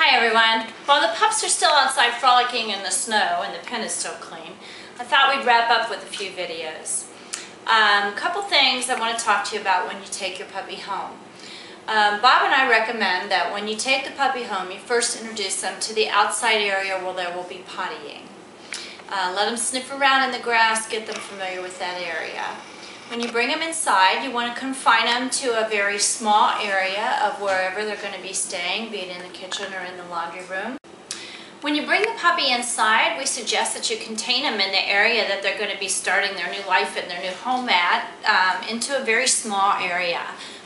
Hi everyone. While the pups are still outside frolicking in the snow and the pen is still clean, I thought we'd wrap up with a few videos. A couple things I want to talk to you about when you take your puppy home. Bob and I recommend that when you take the puppy home, you first introduce them to the outside area where they will be pottying. Let them sniff around in the grass, get them familiar with that area. When you bring them inside, you want to confine them to a very small area of wherever they're going to be staying, be it in the kitchen or in the laundry room. When you bring the puppy inside, we suggest that you contain them in the area that they're going to be starting their new life in their new home at, into a very small area.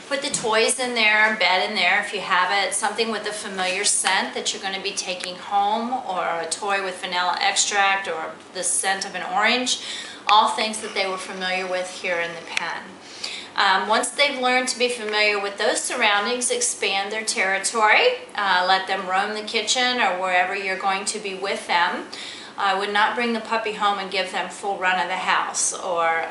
Put the toys in there, bed in there if you have it, something with a familiar scent that you're going to be taking home, or a toy with vanilla extract or the scent of an orange. All things that they were familiar with here in the pen. Once they've learned to be familiar with those surroundings, expand their territory. Let them roam the kitchen or wherever you're going to be with them. I would not bring the puppy home and give them full run of the house, or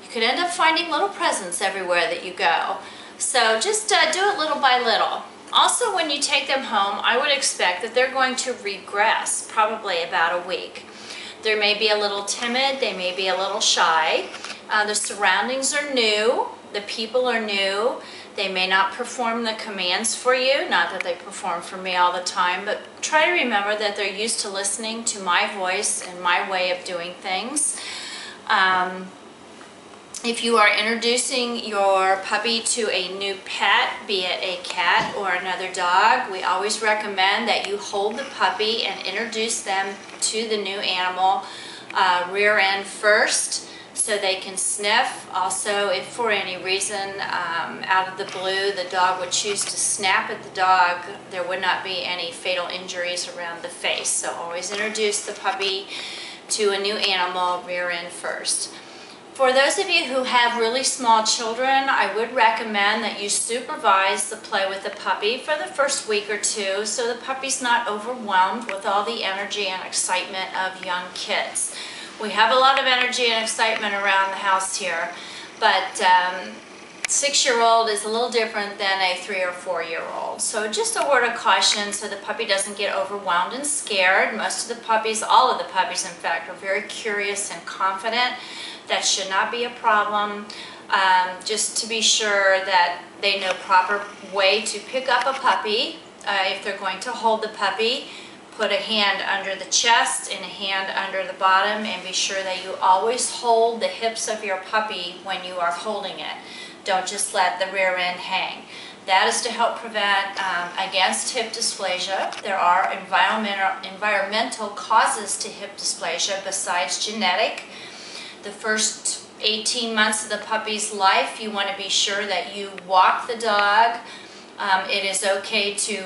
you could end up finding little presents everywhere that you go. So just do it little by little. Also, when you take them home, I would expect that they're going to regress probably about a week. They may be a little timid, they may be a little shy. The surroundings are new, the people are new. They may not perform the commands for you, not that they perform for me all the time, but try to remember that they're used to listening to my voice and my way of doing things. If you are introducing your puppy to a new pet, be it a cat or another dog, we always recommend that you hold the puppy and introduce them to the new animal rear end first, so they can sniff. Also, if for any reason out of the blue the dog would choose to snap at the dog, there would not be any fatal injuries around the face. So always introduce the puppy to a new animal rear end first. For those of you who have really small children, I would recommend that you supervise the play with the puppy for the first week or two, so the puppy's not overwhelmed with all the energy and excitement of young kids. We have a lot of energy and excitement around the house here, but 6-year-old is a little different than a 3 or 4-year-old. So just a word of caution so the puppy doesn't get overwhelmed and scared. Most of the puppies, all of the puppies in fact, are very curious and confident. That should not be a problem. Just to be sure that they know proper way to pick up a puppy. If they're going to hold the puppy, put a hand under the chest and a hand under the bottom, and be sure that you always hold the hips of your puppy when you are holding it. Don't just let the rear end hang. That is to help prevent against hip dysplasia. There are environmental causes to hip dysplasia besides genetic. The first 18 months of the puppy's life, you want to be sure that you walk the dog. It is okay to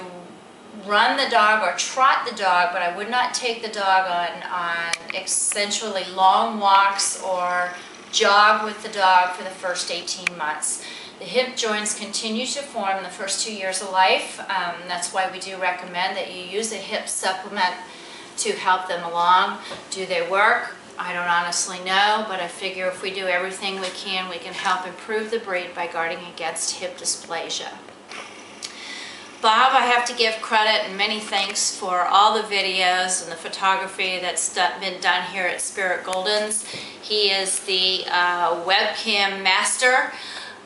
run the dog or trot the dog, but I would not take the dog on essentially long walks or jog with the dog for the first 18 months. The hip joints continue to form the first 2 years of life. That's why we do recommend that you use a hip supplement to help them along. Do they work? I don't honestly know, but I figure if we do everything we can help improve the breed by guarding against hip dysplasia. Bob, I have to give credit and many thanks for all the videos and the photography that's been done here at Spirit Goldens. He is the webcam master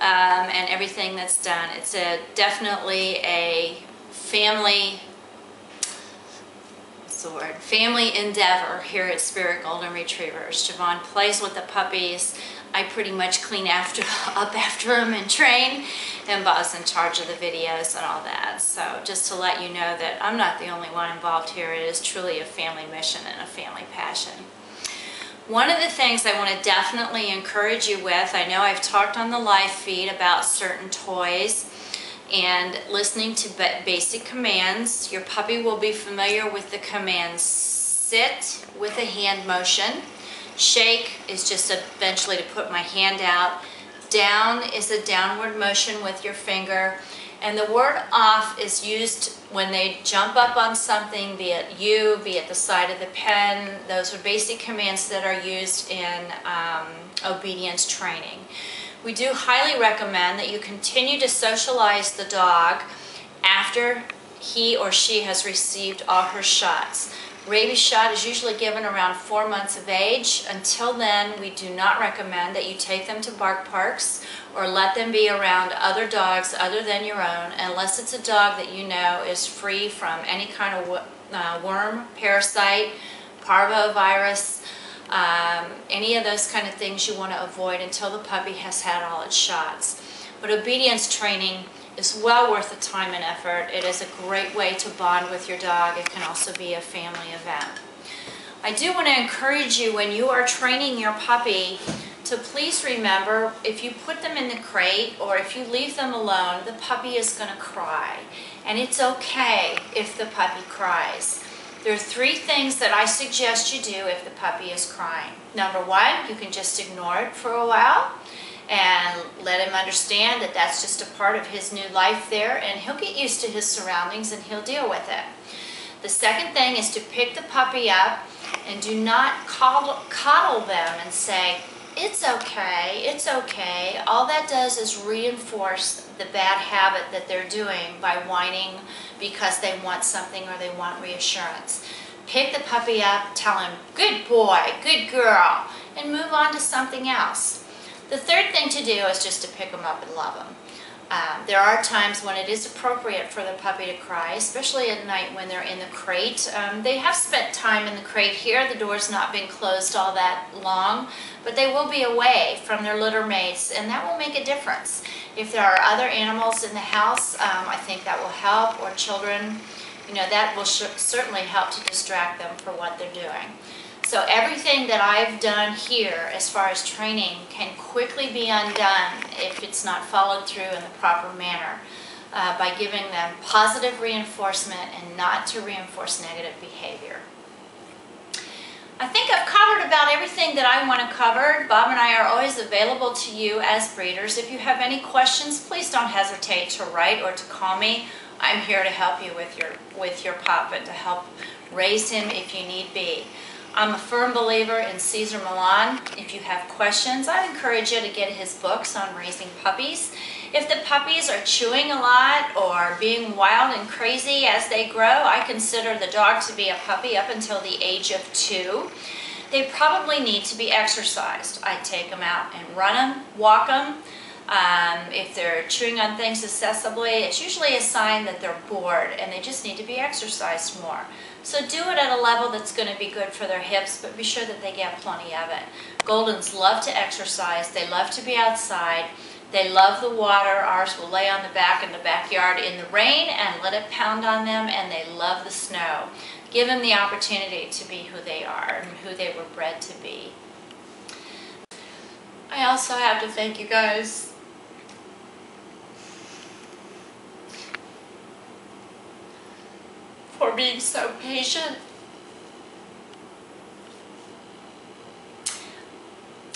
and everything that's done. It's definitely a family endeavor here at Spirit Golden Retrievers. Javon plays with the puppies. I pretty much clean up after them and train, and Bob's in charge of the videos and all that. So just to let you know that I'm not the only one involved here. It is truly a family mission and a family passion. One of the things I want to definitely encourage you with, I know I've talked on the live feed about certain toys and listening to basic commands. Your puppy will be familiar with the commands sit with a hand motion. Shake is just eventually to put my hand out. Down is a downward motion with your finger. And the word off is used when they jump up on something, be it you, be it the side of the pen. Those are basic commands that are used in obedience training. We do highly recommend that you continue to socialize the dog after he or she has received all her shots. Rabies shot is usually given around 4 months of age. Until then, we do not recommend that you take them to bark parks or let them be around other dogs other than your own, unless it's a dog that you know is free from any kind of worm, parasite, parvovirus, any of those kind of things you want to avoid until the puppy has had all its shots. But obedience training is well worth the time and effort. It is a great way to bond with your dog. It can also be a family event. I do want to encourage you, when you are training your puppy, to please remember, if you put them in the crate or if you leave them alone, the puppy is going to cry. And it's okay if the puppy cries. There are 3 things that I suggest you do if the puppy is crying. Number 1, you can just ignore it for a while and let him understand that that's just a part of his new life there, and he'll get used to his surroundings and he'll deal with it. The second thing is to pick the puppy up and do not coddle them and say, it's okay. All that does is reinforce the bad habit that they're doing by whining because they want something or they want reassurance. Pick the puppy up, tell him, good boy, good girl, and move on to something else. The third thing to do is just to pick them up and love them. There are times when it is appropriate for the puppy to cry, especially at night when they're in the crate. They have spent time in the crate here. The door's not been closed all that long, but they will be away from their litter mates, and that will make a difference. If there are other animals in the house, I think that will help, or children, that will certainly help to distract them for what they're doing. So everything that I've done here as far as training can quickly be undone if it's not followed through in the proper manner by giving them positive reinforcement and not to reinforce negative behavior. I think I've covered about everything that I want to cover. Bob and I are always available to you as breeders. If you have any questions, please don't hesitate to write or to call me. I'm here to help you with your pup and to help raise him if you need be. I'm a firm believer in Cesar Millan. If you have questions, I'd encourage you to get his books on raising puppies. If the puppies are chewing a lot or being wild and crazy as they grow, I consider the dog to be a puppy up until the age of 2. They probably need to be exercised. I take them out and run them, walk them. If they're chewing on things excessively, it's usually a sign that they're bored and they just need to be exercised more. So do it at a level that's going to be good for their hips, but be sure that they get plenty of it. Goldens love to exercise. They love to be outside. They love the water. Ours will lay on the back in the backyard in the rain and let it pound on them, and they love the snow. Give them the opportunity to be who they are and who they were bred to be. I also have to thank you guys for being so patient.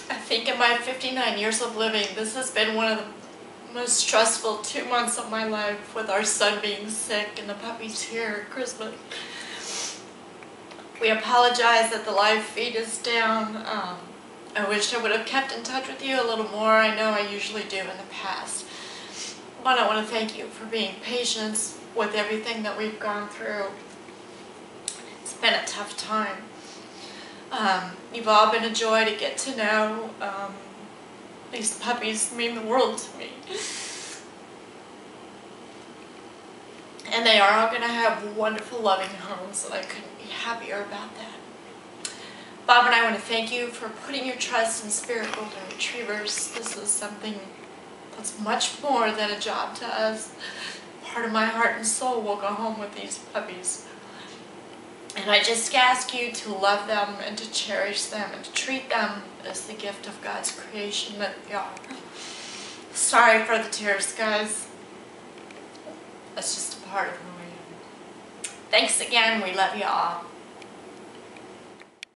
I think in my 59 years of living, this has been one of the most stressful 2 months of my life, with our son being sick and the puppies here at Christmas. We apologize that the live feed is down. I wish I would have kept in touch with you a little more. I know I usually do in the past. But I want to thank you for being patient with everything that we've gone through. It's been a tough time. You've all been a joy to get to know. These puppies mean the world to me. And they are all going to have wonderful, loving homes, and I couldn't be happier about that. Bob and I want to thank you for putting your trust in Spirit Golden Retrievers. This is something that's much more than a job to us. Part of my heart and soul will go home with these puppies. And I just ask you to love them and to cherish them and to treat them as the gift of God's creation that they are. Sorry for the tears, guys. That's just a part of who I am. Thanks again. We love you all.